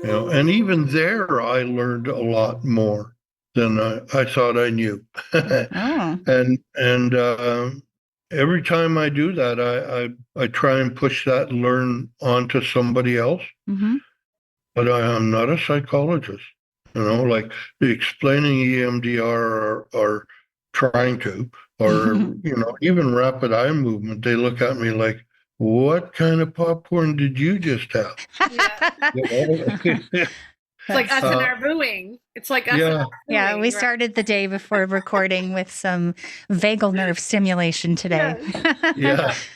And even there, I learned a lot more than I thought I knew. Oh. And every time I do that, I try and push that learn onto somebody else. Mm-hmm. But I am not a psychologist. Like the explaining EMDR or trying to, or even rapid eye movement. They look at me like, "What kind of popcorn did you just have?" Yeah. You know? It's like us and uh, our booing. It's like us and yeah, our Yeah, we booing, right? started the day before recording with some vagal nerve stimulation today. Yes.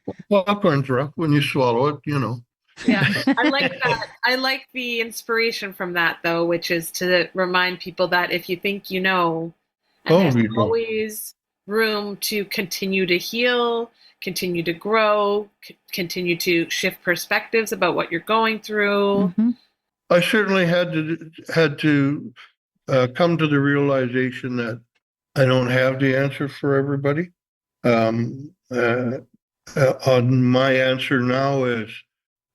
yeah. Popcorn's rough when you swallow it. Yeah. I like that. I like the inspiration from that though, which is to remind people that if you think you know, and Oh, there's you don't. always room to continue to heal, continue to grow, continue to shift perspectives about what you're going through. Hmm. I certainly had to come to the realization that I don't have the answer for everybody. On my answer now is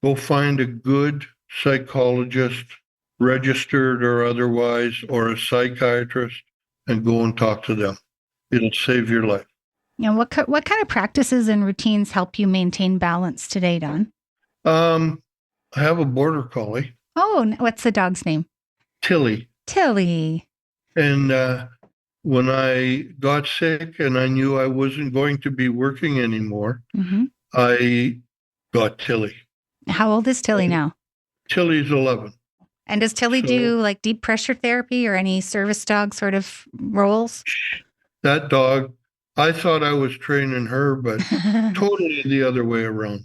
go find a good psychologist, registered or otherwise, or a psychiatrist, and go and talk to them. It'll save your life. What kind of practices and routines help you maintain balance today, Don? Um, I have a border collie, Oh, what's the dog's name? Tilly, Tilly. and when I got sick and I knew I wasn't going to be working anymore, Hmm. I got Tilly. How old is Tilly now? Tilly's 11. And does Tilly So do like deep pressure therapy or any service dog sort of roles? that dog, I thought I was training her, but totally the other way around.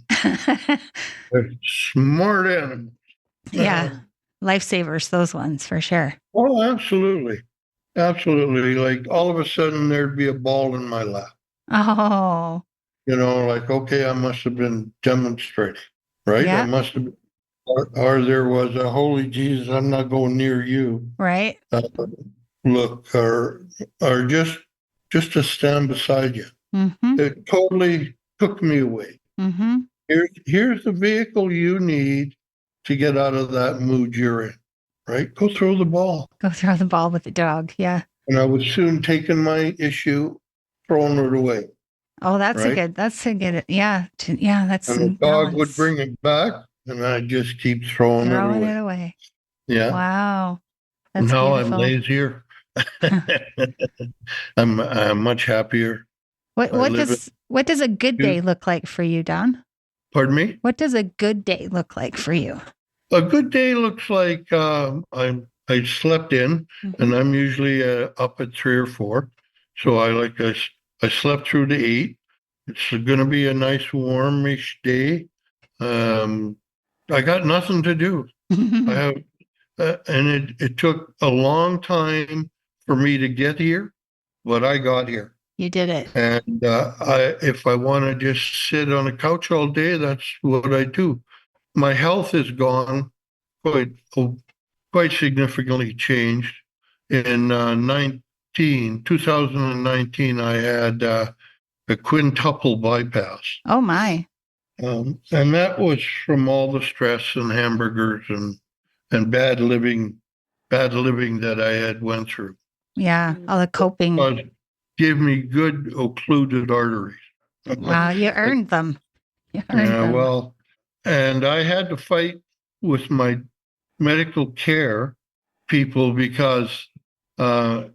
They're smart animals. Yeah, lifesavers, those ones for sure. Oh, absolutely. Absolutely. Like all of a sudden there'd be a ball in my lap. Oh, Like, okay, I must have been demonstrating, right? I yeah, must have been, or there was a holy Jesus, I'm not going near you. right. Uh, Look, or just to stand beside you. Mm-hmm. It totally took me away. Mm-hmm. Here's the vehicle you need to get out of that mood you're in, right? Go throw the ball. Go throw the ball with the dog. Yeah. And I was soon taking my issue, throwing it away, Oh, right? yeah. Yeah, that's And the in dog would balance. bring it back, and I just keep throwing it Throwing it away. away. Yeah. Wow. That's Now I'm beautiful. lazier. I'm much happier. What I what live does what does a good it. day look like for you, Don? Pardon me? What does a good day look like for you? A good day looks like I slept in, Hmm. and I'm usually up at 3 or 4. So I slept through to 8. It's going to be a nice warmish day. Um, I got nothing to do. I have, and it took a long time for me to get here, but I got here. You did it. And if I want to just sit on a couch all day, that's what I do. My health is gone quite oh, quite significantly changed. In 2019, I had a quintuple bypass. Oh my. And that was from all the stress and hamburgers and bad living that I had went through. Yeah. All the coping. But gave me good occluded arteries. Wow. You earned them. You earned Yeah, them. well, and I had to fight with my medical care people because, uh,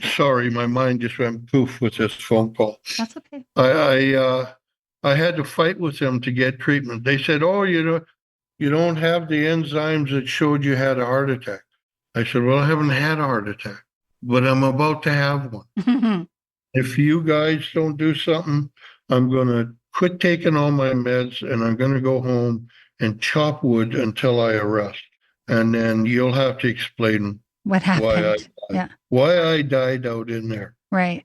sorry, my mind just went poof with this phone call. That's okay. I had to fight with them to get treatment. They said, "Oh, you don't have the enzymes that showed you had a heart attack." I said, "Well, I haven't had a heart attack, but I'm about to have one. If you guys don't do something, I'm going to quit taking all my meds and I'm going to go home and chop wood until I arrest. And then you'll have to explain What why happened? Yeah. I died out in there. Right.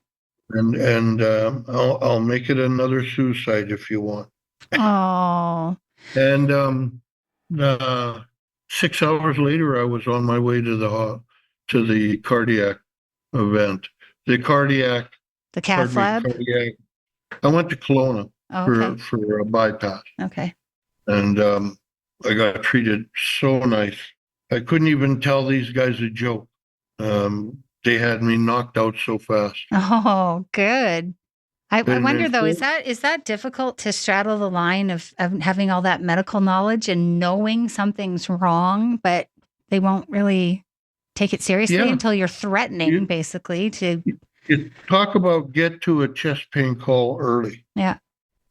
And I'll make it another suicide if you want." Oh. And uh, 6 hours later, I was on my way to the cardiac event. The cardiac, The cath pardon me, lab? cardiac. I went to Kelowna Oh, for okay. for a bypass, Okay. and I got treated so nice. I couldn't even tell these guys a joke. They had me knocked out so fast. Oh, good. I And wonder then though, is that difficult to straddle the line of having all that medical knowledge and knowing something's wrong, but they won't really take it seriously yeah, until you're threatening, you, basically, to you talk about get to a chest pain call early. yeah.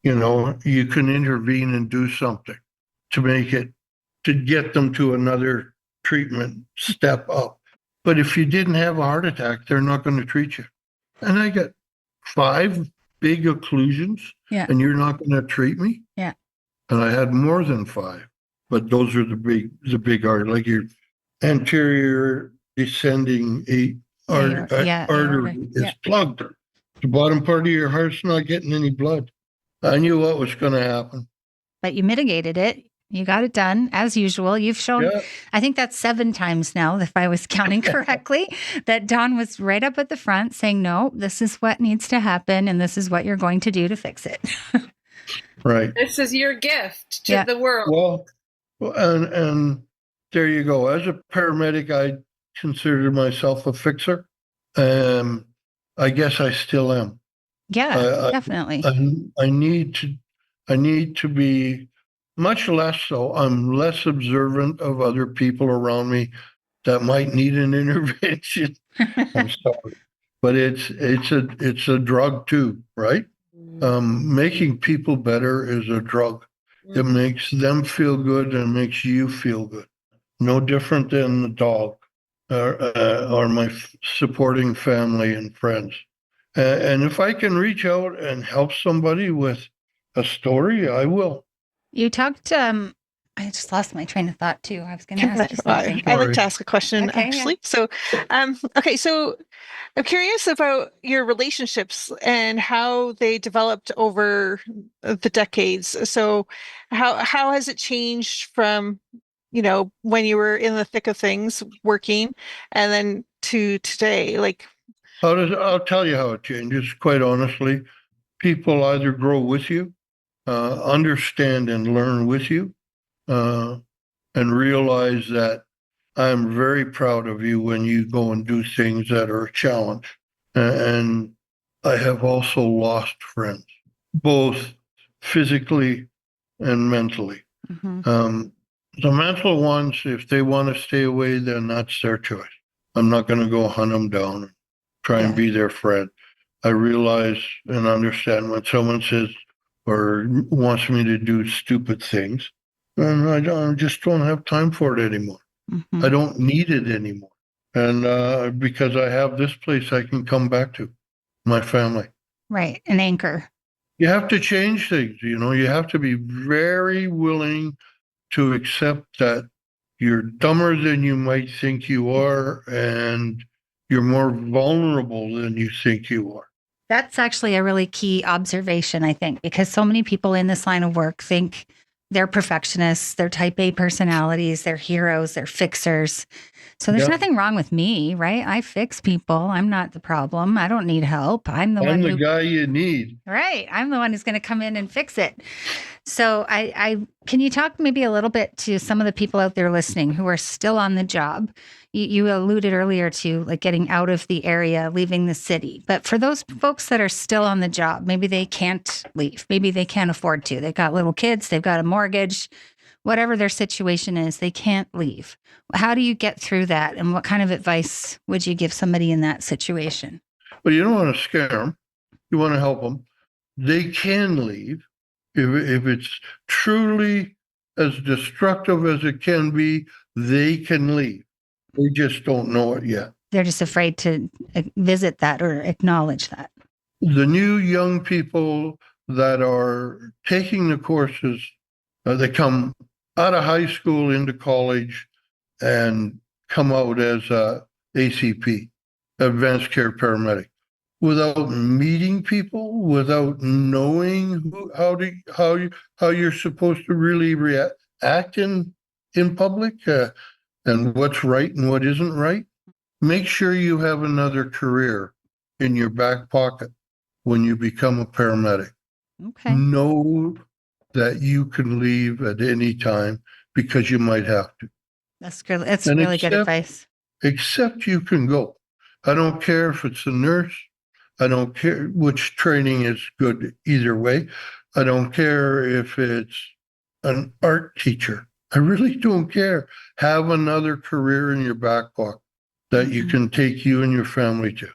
You know, you can intervene and do something to make it, to get them to another treatment step up. But if you didn't have a heart attack, they're not going to treat you. And I got 5 big occlusions, Yeah. and you're not going to treat me? Yeah. And I had more than 5, but those are the big like your anterior descending artery is Yeah. plugged. The bottom part of your heart's not getting any blood. I knew what was going to happen. But you mitigated it. You got it done as usual. You've shown, Yeah. I think that's 7 times now, if I was counting correctly, that Don was right up at the front saying, no, this is what needs to happen. And this is what you're going to do to fix it. Right. This is your gift to the world. Well, and there you go. As a paramedic, I consider myself a fixer. I guess I still am. Yeah, definitely. I need to be much less so. I'm less observant of other people around me that might need an intervention. I'm sorry, but it's a drug too, right? Making people better is a drug. It makes them feel good and makes you feel good. No different than the dog or my supporting family and friends. And if I can reach out and help somebody with a story, I will. You talked, I just lost my train of thought too. I was going to ask you something. I'd like to ask a question, Okay, actually. So, okay, so I'm curious about your relationships and how they developed over the decades. So, how has it changed from, when you were in the thick of things working, and then to today? Like, I'll tell you how it changes, quite honestly. People either grow with you, understand and learn with you, and realize that I'm very proud of you when you go and do things that are a challenge. And I have also lost friends, both physically and mentally. The mental ones, if they want to stay away, then that's their choice. I'm not going to go hunt them down and try and be their friend. I realize and understand when someone says or wants me to do stupid things, and I just don't have time for it anymore. I don't need it anymore. And because I have this place I can come back to, my family. Right. An anchor. You have to change things, you have to be very willing to accept that you're dumber than you might think you are, and you're more vulnerable than you think you are. That's actually a really key observation, I think, because so many people in this line of work think they're perfectionists, they're type A personalities, they're heroes, they're fixers. So there's nothing wrong with me, right? I fix people. I'm not the problem. I don't need help. I'm the guy you need. Right. I'm the one who's going to come in and fix it. So I can you talk maybe a little bit to some of the people out there listening who are still on the job? You alluded earlier to like getting out of the area, leaving the city. But for those folks that are still on the job, maybe they can't leave. Maybe they can't afford to. They've got little kids. They've got a mortgage. Whatever their situation is, they can't leave. How do you get through that? And what kind of advice would you give somebody in that situation? Well, you don't want to scare them. You want to help them. They can leave. If it's truly as destructive as it can be, they can leave. They just don't know it yet. They're just afraid to visit that or acknowledge that. The new young people that are taking the courses, they come out of high school into college and come out as a ACP, advanced care paramedic, without meeting people, without knowing how you're supposed to really act in public, and what's right and what isn't right. Make sure you have another career in your back pocket when you become a paramedic. Okay. Know that you can leave at any time because you might have to. That's good. That's And really good advice. except you can go. I don't care if it's a nurse. I don't care which training is good either way. I don't care if it's an art teacher. I really don't care. Have another career in your back pocket that you can take you and your family to.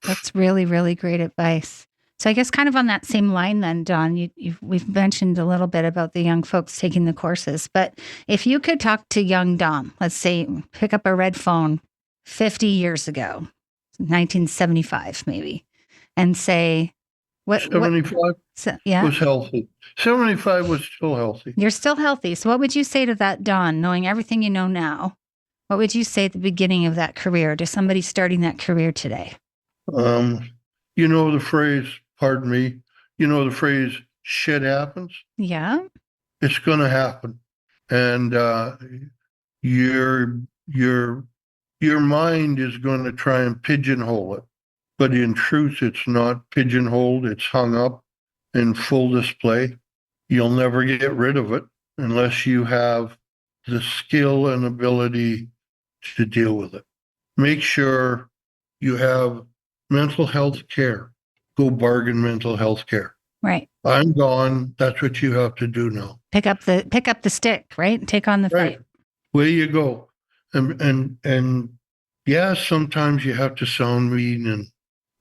That's really, really great advice. So I guess kind of on that same line then, Don, we've mentioned a little bit about the young folks taking the courses, but if you could talk to young Don, let's say pick up a red phone 50 years ago, 1975 maybe, and say, what 75 yeah, was healthy. 75 was still healthy. you're still healthy. So what would you say to that Don, knowing everything you know now? What would you say at the beginning of that career to somebody starting that career today? You know the phrase, pardon me, you know the phrase, shit happens? Yeah. It's going to happen. And your mind is going to try and pigeonhole it. But in truth, it's not pigeonholed. It's hung up in full display. You'll never get rid of it unless you have the skill and ability to deal with it. Make sure you have mental health care. Go bargain mental health care. Right. I'm gone. That's what you have to do now. Pick up the stick, right? Take on the Right. fight. Way you go. And yeah, sometimes you have to sound mean,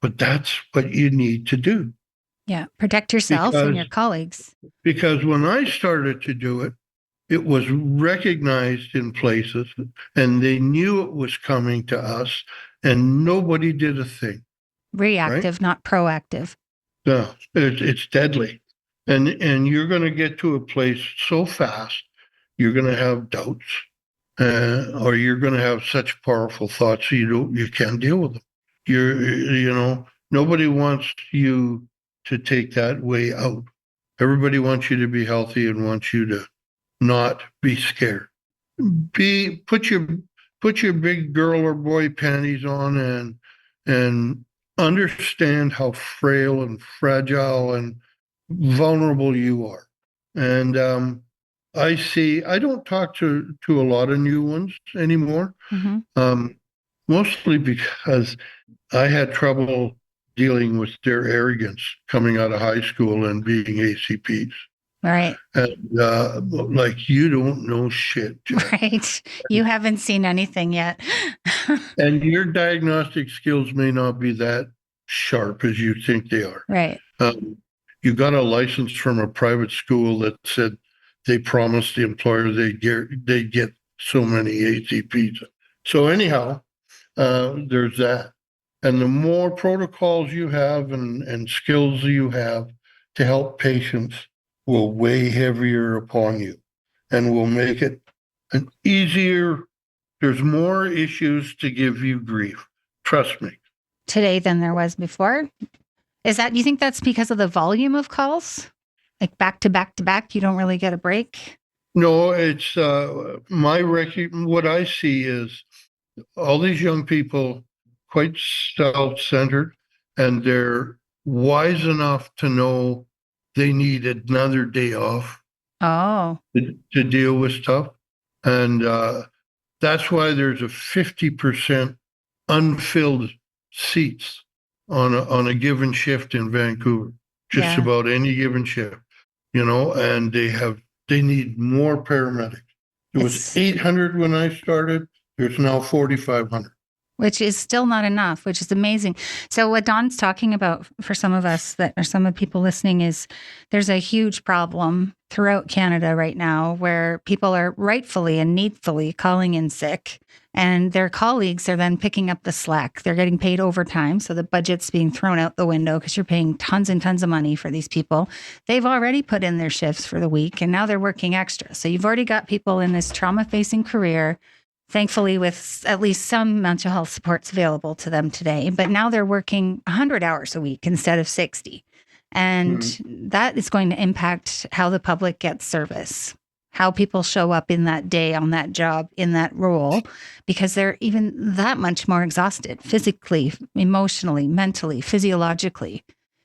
but that's what you need to do. Yeah. Protect yourself and your colleagues. Because when I started to do it, it was recognized in places and they knew it was coming to us and nobody did a thing. Reactive, not proactive. No, it's deadly. And you're going to get to a place so fast, you're going to have doubts, or you're going to have such powerful thoughts you can't deal with them. Nobody wants you to take that way out. Everybody wants you to be healthy and wants you to not be scared. Put your big girl or boy panties on and understand how frail and fragile and vulnerable you are. And I don't talk to a lot of new ones anymore, mostly because I had trouble dealing with their arrogance coming out of high school and being ACPs. Right. And like, you don't know shit, Jack. Right. You haven't seen anything yet. And your diagnostic skills may not be that sharp as you think they are. Right. You got a license from a private school that said they promised the employer they'd get so many ACPs. So anyhow, there's that. And the more protocols you have and skills you have to help patients will weigh heavier upon you and will make it an easier. There's more issues to give you grief. Trust me. Today than there was before. Do you think that's because of the volume of calls? Like back to back to back, you don't really get a break? No, it's what I see is all these young people quite self-centered, and they're wise enough to know they need another day off to deal with stuff. And that's why there's a 50% unfilled seats on a given shift in Vancouver, just about any given shift, and they need more paramedics. It was 800 when I started. There's now 4,500. Which is still not enough, which is amazing. So what Don's talking about for some of us that are some of the people listening is there's a huge problem throughout Canada right now where people are rightfully and needfully calling in sick and their colleagues are then picking up the slack. They're getting paid overtime. So the budget's being thrown out the window because you're paying tons and tons of money for these people. They've already put in their shifts for the week and now they're working extra. So you've already got people in this trauma-facing career, thankfully with at least some mental health supports available to them today. But now they're working 100 hours a week instead of 60. And that is going to impact how the public gets service, how people show up in that day, on that job, in that role, because they're even that much more exhausted physically, emotionally, mentally, physiologically.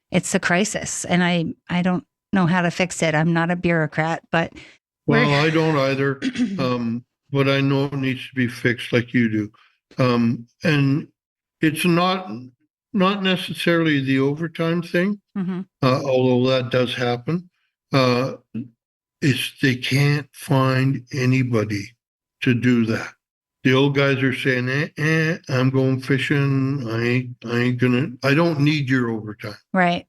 It's a crisis. And I don't know how to fix it. I'm not a bureaucrat, but... Well, I don't either. but I know it needs to be fixed like you do. And it's not necessarily the overtime thing, Mm-hmm. although that does happen. It's they can't find anybody to do that. The old guys are saying, I'm going fishing. I don't need your overtime. Right.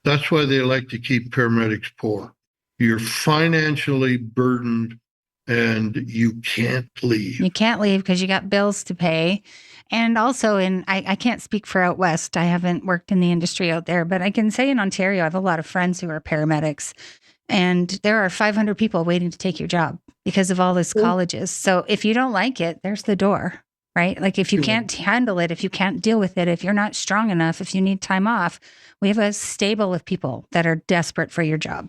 That's why they like to keep paramedics poor. You're financially burdened and you can't leave. You can't leave because you got bills to pay. And also I can't speak for out west. I haven't worked in the industry out there, but I can say in Ontario, I have a lot of friends who are paramedics. And there are 500 people waiting to take your job because of all these colleges. So if you don't like it, there's the door, right? Like if you can't handle it, if you can't deal with it, if you're not strong enough, if you need time off, we have a stable of people that are desperate for your job.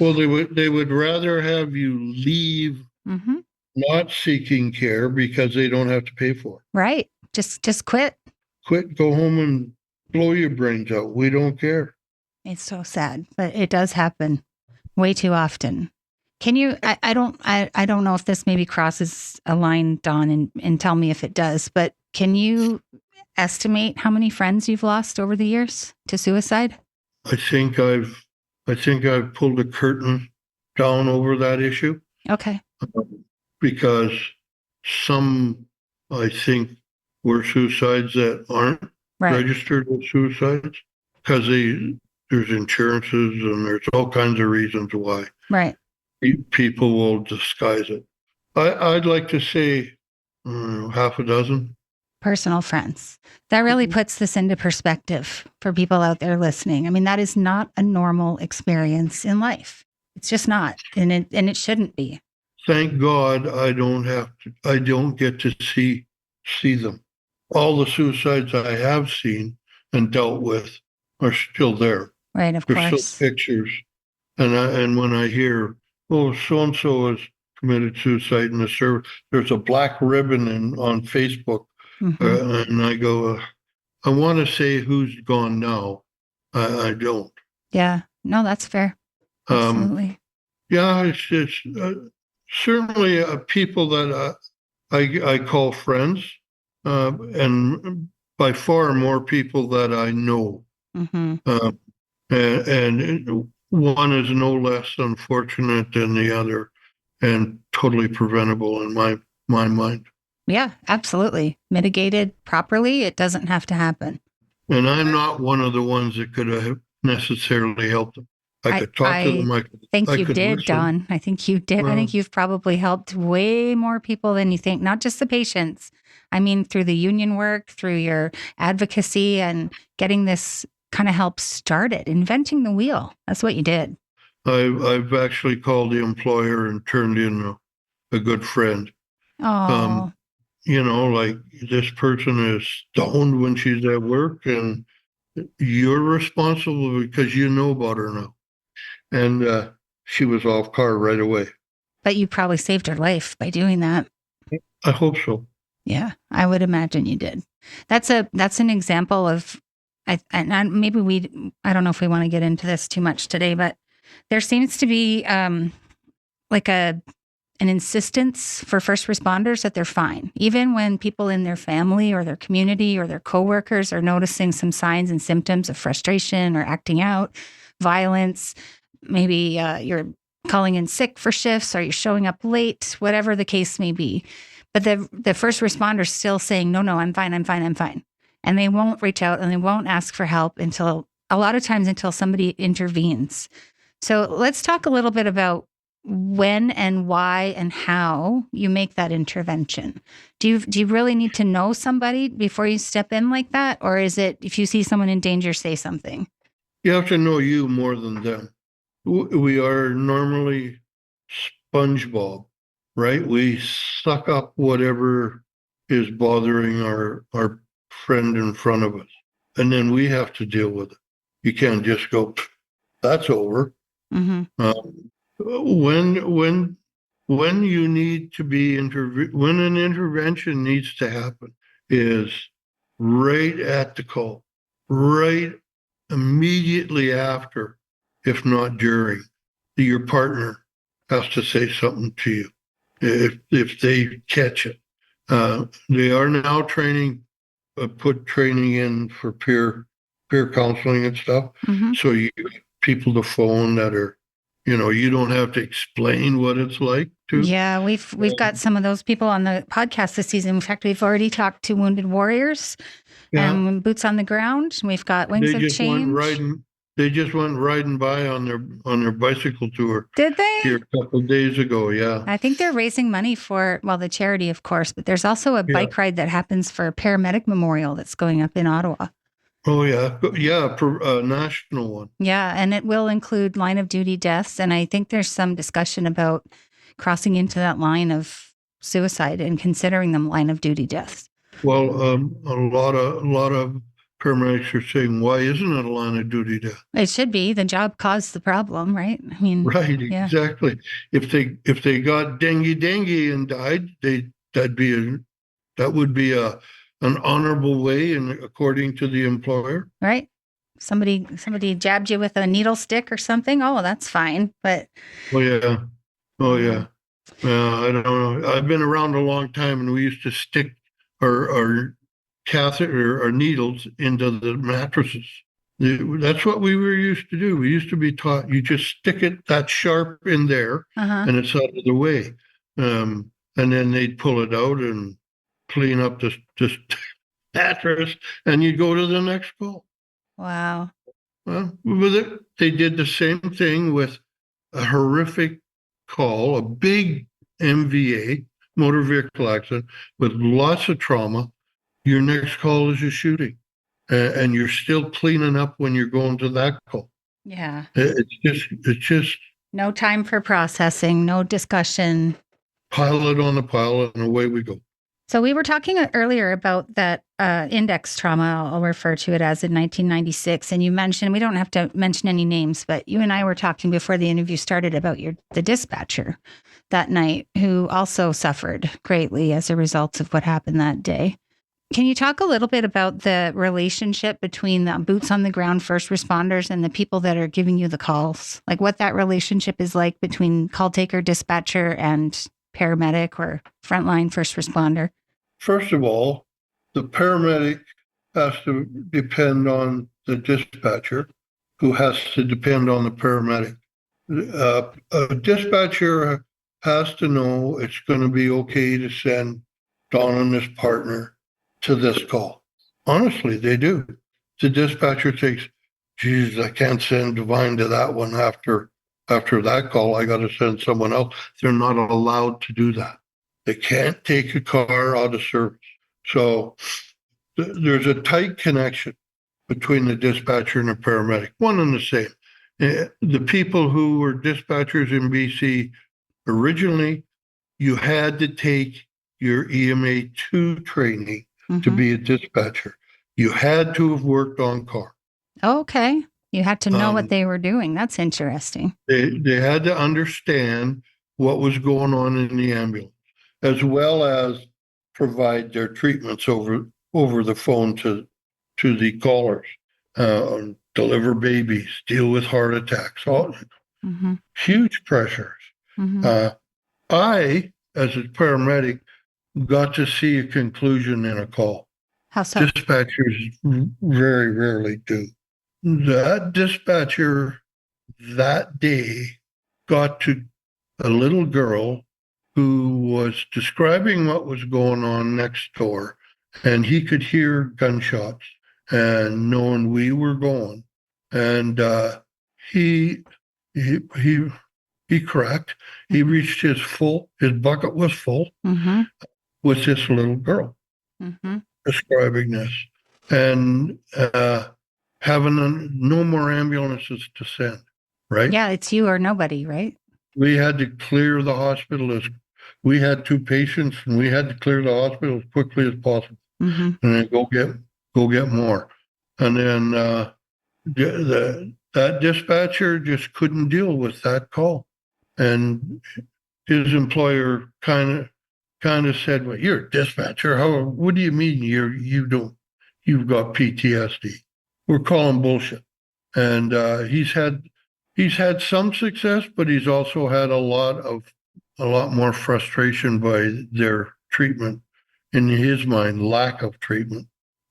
Well, they would rather have you leave Mm-hmm. not seeking care because they don't have to pay for it. Right. Just quit. Quit, go home and blow your brains out. We don't care. It's so sad, but it does happen way too often. Can you, I don't know if this maybe crosses a line, Don, and tell me if it does, but can you estimate how many friends you've lost over the years to suicide? I think I've pulled a curtain down over that issue Okay. because some, I think, were suicides that aren't Right. registered as suicides because there's insurances and there's all kinds of reasons why Right. people will disguise it. I'd like to say half a dozen. Personal friends. That really puts this into perspective for people out there listening. I mean, that is not a normal experience in life. It's just not, and it shouldn't be. Thank God I don't get to see them. All the suicides I have seen and dealt with are still there. Right, of There's course. still pictures. And when I hear, oh, so-and-so has committed suicide in the service, there's a black ribbon on Facebook. Mhm. And I go, I want to say who's gone now. I don't. Yeah. No, that's fair. Absolutely. Yeah, it's certainly people that I call friends, and by far more people that I know. Mm-hmm. And one is no less unfortunate than the other and totally preventable in my mind. Yeah, absolutely. Mitigated properly, it doesn't have to happen. And I'm not one of the ones that could have necessarily helped them. I could talk to them. I think you could did, listen. Don. I think you did. I Well, think you've probably helped way more people than you think, not just the patients. I mean, through the union work, through your advocacy and getting this kind of help started, inventing the wheel. That's what you did. I've actually called the employer and turned in a good friend. Oh, Like this person is stoned when she's at work and you're responsible because you know about her now. And she was off car right away. but you probably saved her life by doing that. I hope so. Yeah, I would imagine you did. That's an example of, I don't know if we want to get into this too much today, but there seems to be like an insistence for first responders that they're fine, even when people in their family or their community or their coworkers are noticing some signs and symptoms of frustration or acting out, violence. Maybe you're calling in sick for shifts or you're showing up late, whatever the case may be. But the first responders still saying, no, I'm fine. And they won't reach out and they won't ask for help until somebody intervenes. So let's talk a little bit about when and why and how you make that intervention. Do you really need to know somebody before you step in like that? Or is it, if you see someone in danger, say something? You have to know you more than them. We are normally SpongeBob, right? We suck up whatever is bothering our friend in front of us. And then we have to deal with it. You can't just go, that's over. Mm-hmm. When you need to be when an intervention needs to happen is right at the call, right immediately after, if not during. Your partner has to say something to you. if they catch it. They are now put training in for peer counseling and stuff. Mhm. So you get people to phone that are, you don't have to explain what it's like to. Yeah, we've got some of those people on the podcast this season. In fact, we've already talked to Wounded Warriors and Boots on the Ground. We've got Wings They of just went Change. riding. They just went riding by on their bicycle tour Did they? here a couple of days ago. Yeah. I think they're raising money for, well, the charity, of course, but there's also a bike ride that happens for a paramedic memorial that's going up in Ottawa. Oh, yeah. Yeah, national one. Yeah, and it will include line of duty deaths. And I think there's some discussion about crossing into that line of suicide and considering them line of duty deaths. Well, a lot of paramedics are saying, why isn't it a line of duty death? It should be. The job caused the problem, right? I mean, Right, yeah. exactly. If they got dengue and died, that would be an honorable way, and according to the employer. Right. Somebody jabbed you with a needle stick or something. Oh, that's fine. But Oh yeah. I don't know. I've been around a long time, and we used to stick our catheter or needles into the mattresses. That's what we were used to do. We used to be taught you just stick it that sharp in there, and it's out of the way. And then they'd pull it out and clean up this mattress, and you go to the next call. wow. Well, they did the same thing with a horrific call, a big MVA, motor vehicle accident, with lots of trauma. Your next call is a shooting, and you're still cleaning up when you're going to that call. Yeah. It's just No time for processing, no discussion. pile it on the pile, and away we go. So we were talking earlier about that index trauma, I'll refer to it as, in 1996. And you mentioned, we don't have to mention any names, but you and I were talking before the interview started about the dispatcher that night, who also suffered greatly as a result of what happened that day. Can you talk a little bit about the relationship between the boots on the ground first responders and the people that are giving you the calls? Like what that relationship is like between call taker, dispatcher, and paramedic or frontline first responder? First of all, the paramedic has to depend on the dispatcher, who has to depend on the paramedic. A dispatcher has to know it's going to be okay to send Don and his partner to this call. Honestly, they do. The dispatcher thinks, geez, I can't send Devine to that one after that call. I got to send someone else. They're not allowed to do that. They can't take a car out of service. So there's a tight connection between the dispatcher and the paramedic, one and the same. The people who were dispatchers in BC originally, you had to take your EMA 2 training to be a dispatcher. You had to have worked on car. Okay. You had to know what they were doing. That's interesting. They had to understand what was going on in the ambulance, as well as provide their treatments over the phone to the callers, deliver babies, deal with heart attacks, all huge pressures. I, as a paramedic, got to see a conclusion in a call. How so? Dispatchers very rarely do. That dispatcher that day got to a little girl who was describing what was going on next door, and he could hear gunshots and knowing we were going. And he cracked. He reached his bucket was full with this little girl describing this. And having no more ambulances to send, right? Yeah, it's you or nobody, right? We had to clear the hospital. We had 2 patients, and we had to clear the hospital as quickly as possible, and then go get more. And then that dispatcher just couldn't deal with that call, and his employer kind of said, "Well, you're a dispatcher. What do you mean you've got PTSD?" We're calling bullshit. And he's had some success, but he's also had a lot of a lot more frustration by their treatment, in his mind, lack of treatment,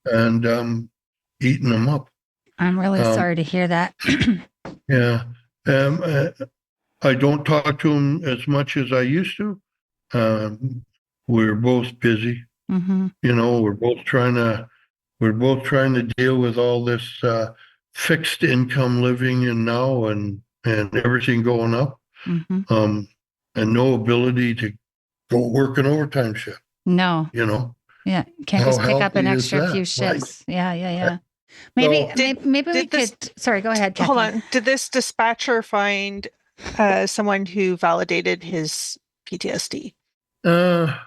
and eating them up. I'm really Um, sorry to hear that. Yeah. I don't talk to him as much as I used to. We're both busy. Hmm. We're both trying to deal with all this fixed income living and now and everything going up. Hmm. And no ability to go work an overtime shift. No. Yeah. Can't How just pick up an healthy is extra few that? shifts. Yeah. So- Maybe Did- maybe we did this- could. Sorry, go ahead, Hold Kathy. on. Did this dispatcher find someone who validated his PTSD? I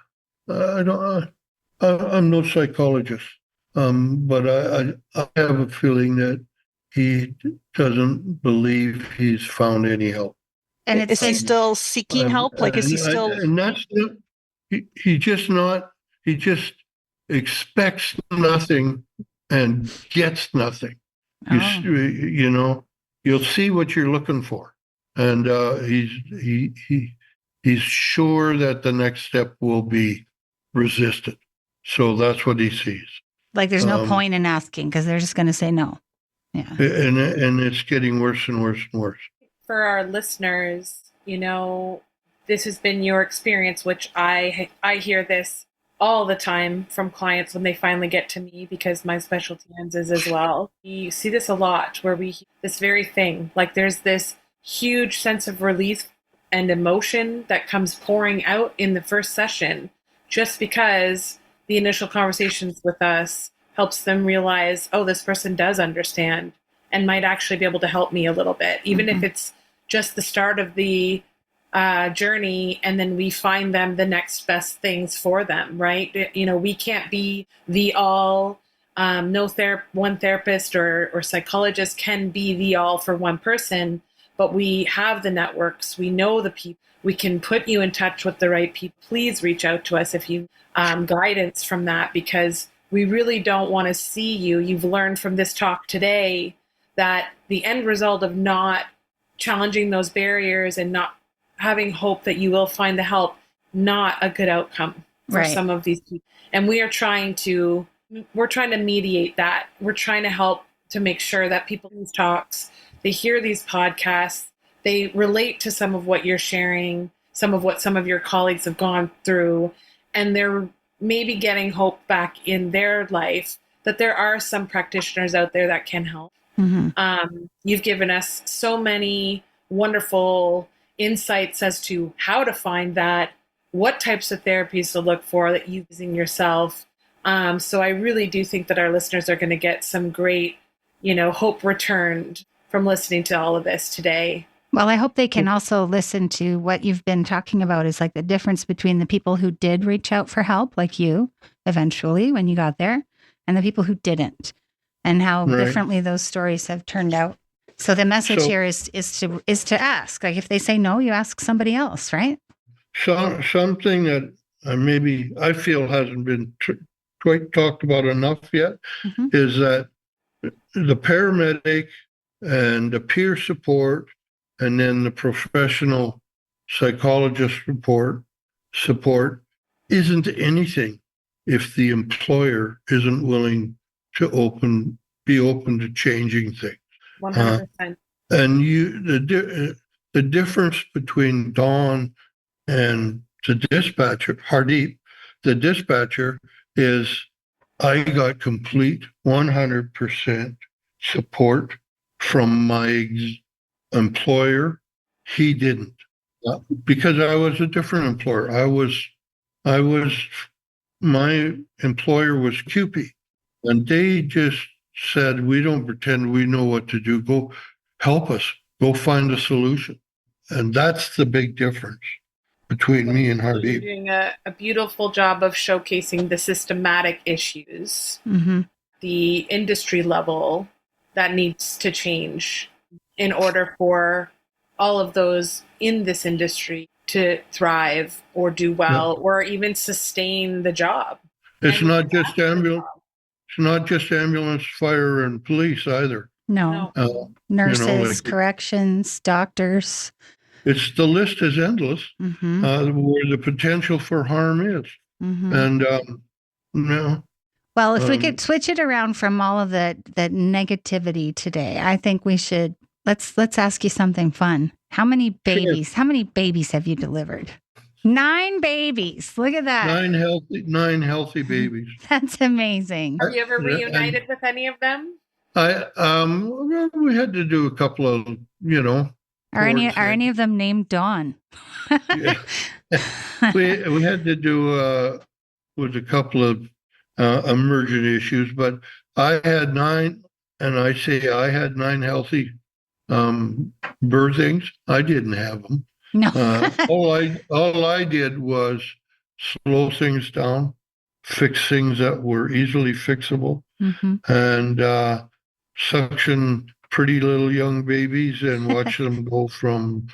don't. I'm no psychologist, but I have a feeling that he doesn't believe he's found any help. And Is he still seeking help? Like, is he still? And that's not, he just not. He just expects nothing and gets nothing. Oh. You'll see what you're looking for, and he's sure that the next step will be resisted. So that's what he sees. Like there's no point in asking because they're just going to say no. Yeah. And it's getting worse and worse and worse. For our listeners, this has been your experience, which I hear this all the time from clients when they finally get to me, because my specialty is as well. We see this a lot where we hear this very thing, like there's this huge sense of relief and emotion that comes pouring out in the first session, just because the initial conversations with us helps them realize, oh, this person does understand and might actually be able to help me a little bit, even if it's just the start of the journey, and then we find them the next best things for them, right? We can't be the all. One therapist or psychologist can be the all for one person, but we have the networks. We know the people. We can put you in touch with the right people. Please reach out to us if you guidance from that, because we really don't want to see you. You've learned from this talk today that the end result of not challenging those barriers and not having hope that you will find the help, not a good outcome for some of these people. And we're trying to mediate that. We're trying to help to make sure that people in these talks, they hear these podcasts, they relate to some of what you're sharing, some of what some of your colleagues have gone through, and they're maybe getting hope back in their life that there are some practitioners out there that can help. You've given us so many wonderful insights as to how to find that, what types of therapies to look for that you're using yourself. So I really do think that our listeners are going to get some great, hope returned from listening to all of this today. Well, I hope they can also listen to what you've been talking about, is like the difference between the people who did reach out for help, like you, eventually when you got there, and the people who didn't, and how differently those stories have turned out. So the message here is to ask. Like if they say no, you ask somebody else, right? Something that maybe I feel hasn't been quite talked about enough yet is that the paramedic and the peer support and then the professional psychologist support isn't anything if the employer isn't willing to be open to changing things. 100%. And the difference between Dawn and the dispatcher, Hardeep, the dispatcher, is I got complete 100% support from my employer. He didn't, because I was a different employer. My employer was CUPE, and they just said, we don't pretend we know what to do. Go help us. Go find a solution. And that's the big difference between me and Hardeep. You're doing a beautiful job of showcasing the systematic issues, the industry level that needs to change in order for all of those in this industry to thrive or do well or even sustain the job. It's not just ambulance. It's not just ambulance, fire, and police either. No. Nurses, corrections, doctors. the list is endless, Mm-hmm. where the potential for harm is. Mm-hmm. And, no, Well, if we um, could switch it around from all of that negativity today, I think we should let's ask you something fun. How many sure, babies have you delivered? 9 babies. Look at that. 9 healthy babies. That's amazing. Have you ever And reunited with any of them? well, we had to do a couple of, Are poor any things. of them named Dawn? Yeah. We had to do with a couple of emergent issues, but I had 9, and I say I had 9 healthy birthings. I didn't have them. No. All I did was slow things down, fix things that were easily fixable, Mm-hmm. and suction pretty little young babies and watch them go from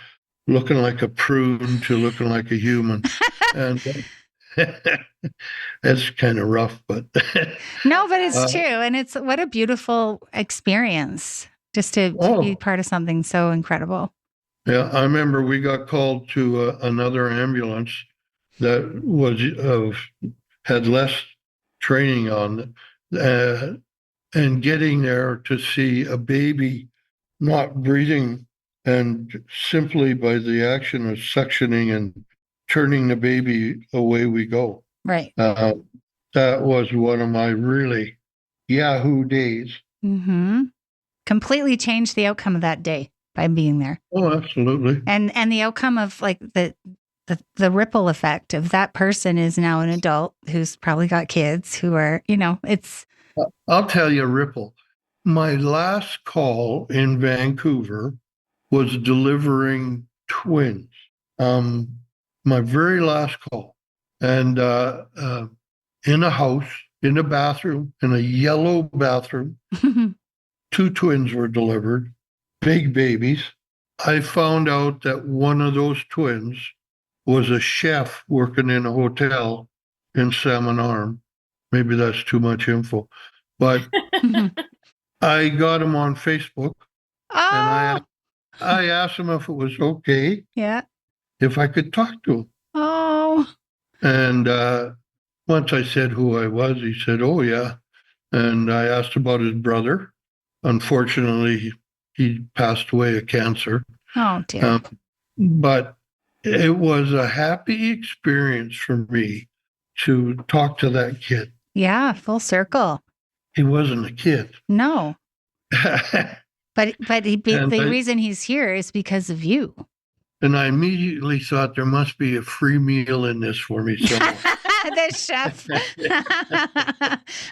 looking like a prune to looking like a human. And that's kind of rough, but No, but it's uh, true. And it's what a beautiful experience just to be oh, part of something so incredible. yeah, I remember we got called to another ambulance that had less training on, and getting there to see a baby not breathing, and simply by the action of suctioning and turning the baby, away we go. Right. That was one of my really Yahoo days. Mm-hmm. Completely changed the outcome of that day by being there. Oh, absolutely. And the outcome of like the ripple effect of that person is now an adult who's probably got kids who are, it's I'll tell you, Ripple. My last call in Vancouver was delivering twins. Um, my very last call, and in a house, in a bathroom, in a yellow bathroom, 2 twins were delivered, big babies. I found out that one of those twins was a chef working in a hotel in Salmon Arm. Maybe that's too much info, but I got him on Facebook, and Oh, I asked him if it was okay yeah. if I could talk to him. Oh, And once I said who I was, he said, "Oh yeah." And I asked about his brother. Unfortunately, he passed away of cancer. oh dear. But it was a happy experience for me to talk to that kid. Yeah, full circle. He wasn't a kid. No. But the I, reason he's here is because of you. and I immediately thought there must be a free meal in this for me somewhere. The chef.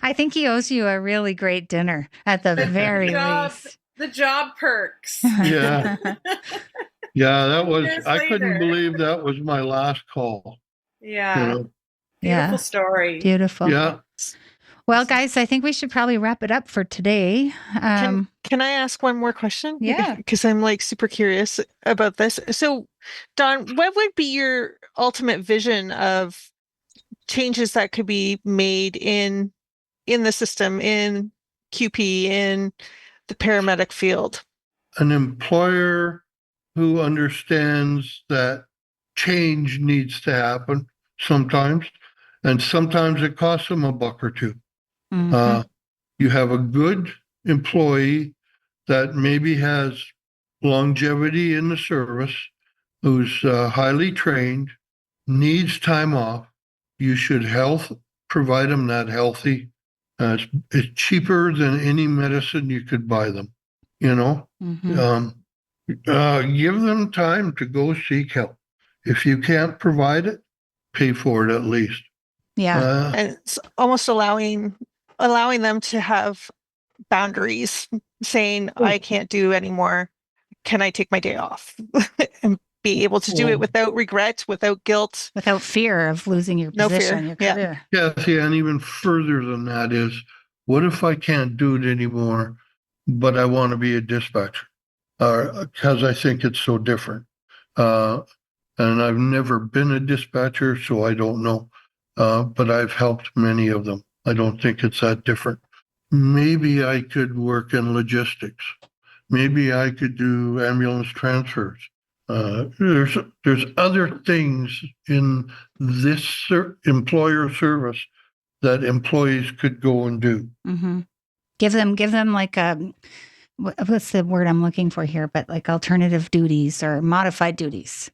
I think he owes you a really great dinner at the very least. The job perks. Yeah. Yeah, that was, Years I couldn't later. believe that was my last call. Yeah. Beautiful Yeah. story. Beautiful. Yeah. Well, guys, I think we should probably wrap it up for today. Can I ask one more question? Yeah. Because I'm like super curious about this. So, Don, what would be your ultimate vision of changes that could be made in the system, in QP, in the paramedic field? An employer who understands that change needs to happen sometimes, and sometimes it costs them a buck or two. Mhm. You have a good employee that maybe has longevity in the service, who's highly trained, needs time off. You should provide them that healthy. It's cheaper than any medicine you could buy them. Mhm. Give them time to go seek help. If you can't provide it, pay for it at least. Yeah. And it's almost allowing them to have boundaries, saying, I can't do anymore. Can I take my day off? And be able to do it without regret, without guilt. Without fear of losing your No position, fear. your Yeah. career. Kathy, and even further than that is, what if I can't do it anymore, but I want to be a dispatcher? Because I think it's so different. And I've never been a dispatcher, so I don't know. But I've helped many of them. I don't think it's that different. Maybe I could work in logistics. Maybe I could do ambulance transfers. There's other things in this employer service that employees could go and do. Mm-hmm. Give them like what's the word I'm looking for here? But like alternative duties or modified duties.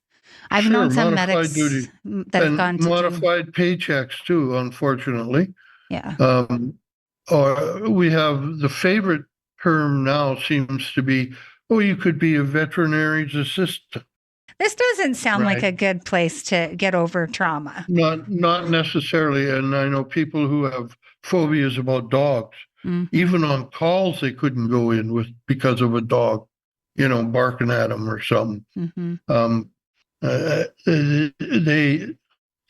I've Sure, known some modified medics duty. that have And gone to do, modified paychecks too, unfortunately. yeah. Or we have the favorite term now seems to be, oh, you could be a veterinary's assistant. This doesn't sound like Right. a good place to get over trauma. Not necessarily. And I know people who have phobias about dogs. Mhm. Even on calls, they couldn't go in with because of a dog, barking at them or something. Mhm.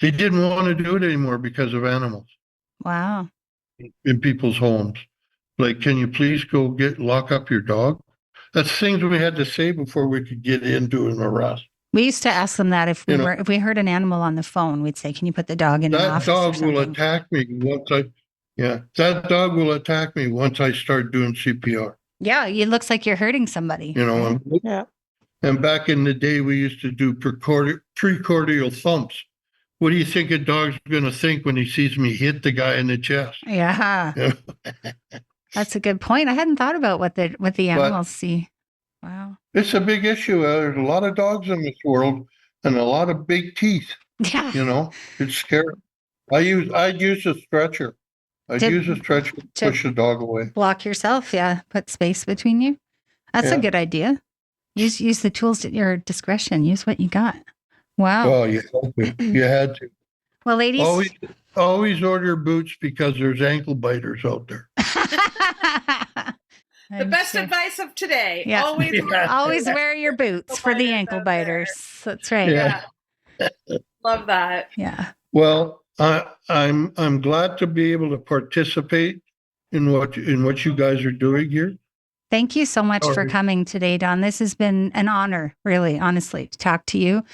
They didn't want to do it anymore because of animals Wow. in people's homes. Like, can you please go lock up your dog? That's things we had to say before we could get into an arrest. We used to ask them that if we You know, were if we heard an animal on the phone, we'd say, "Can you put the dog in an That office or dog will something?" attack me that dog will attack me once I start doing CPR. Yeah, it looks like you're hurting somebody. And, Yeah. and back in the day, we used to do precordial thumps. What do you think a dog's going to think when he sees me hit the guy in the chest? Yeah, that's a good point. I hadn't thought about what the animals see. Wow. It's a big issue. There's a lot of dogs in this world and a lot of big teeth. Yeah. It's scary. I'd use a stretcher. I'd use a stretcher to push the dog away. Block yourself. Yeah. Put space between you. That's a good idea. Use the tools at your discretion. Use what you got. Wow. Oh, you had to. Well, ladies, always order boots because there's ankle biters out there. The best advice of today. Yeah. Always wear your boots for the ankle biters. That's right. Yeah. Love that. Yeah. Well, I'm glad to be able to participate in what you guys are doing here. Thank you so much for coming today, Don. This has been an honor, really, honestly, to talk to you.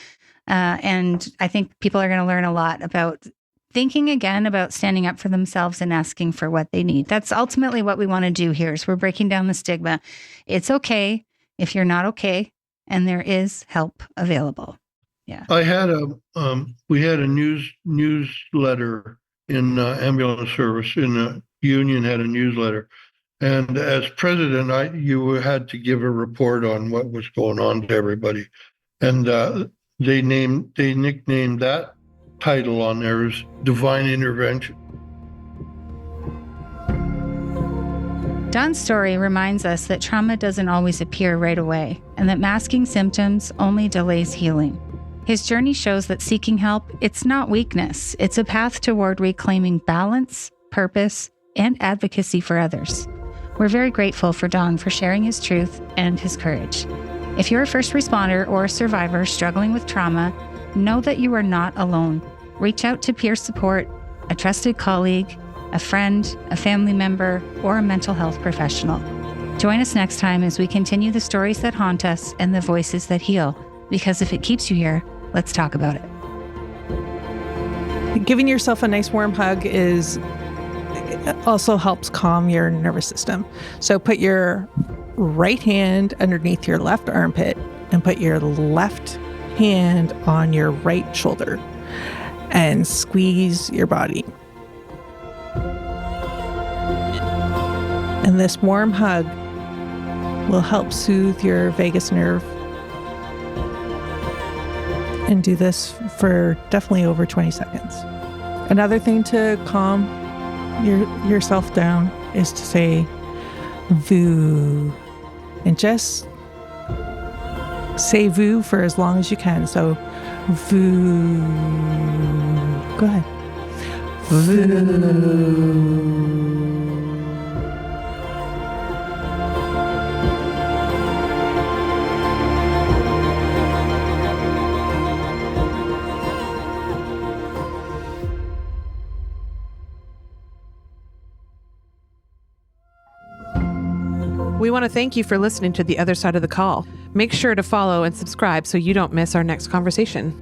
And I think people are going to learn a lot about thinking again about standing up for themselves and asking for what they need. That's ultimately what we want to do here is we're breaking down the stigma. It's okay if you're not okay, and there is help available. Yeah. I had we had a newsletter in ambulance service, in the union had a newsletter. And as president, you had to give a report on what was going on to everybody. And they nicknamed that title on there as Divine Intervention. Don's story reminds us that trauma doesn't always appear right away, and that masking symptoms only delays healing. His journey shows that seeking help, it's not weakness. It's a path toward reclaiming balance, purpose, and advocacy for others. We're very grateful for Don for sharing his truth and his courage. If you're a first responder or a survivor struggling with trauma, know that you are not alone. Reach out to peer support, a trusted colleague, a friend, a family member, or a mental health professional. Join us next time as we continue the stories that haunt us and the voices that heal. Because if it keeps you here, let's talk about it. Giving yourself a nice warm hug also helps calm your nervous system. So put your right hand underneath your left armpit and put your left hand on your right shoulder and squeeze your body. And this warm hug will help soothe your vagus nerve. And do this for definitely over 20 seconds. Another thing to calm yourself down is to say "voo," and just say "voo" for as long as you can. So "voo." Go ahead. "Voo." We want to thank you for listening to The Other Side of the Call. Make sure to follow and subscribe so you don't miss our next conversation.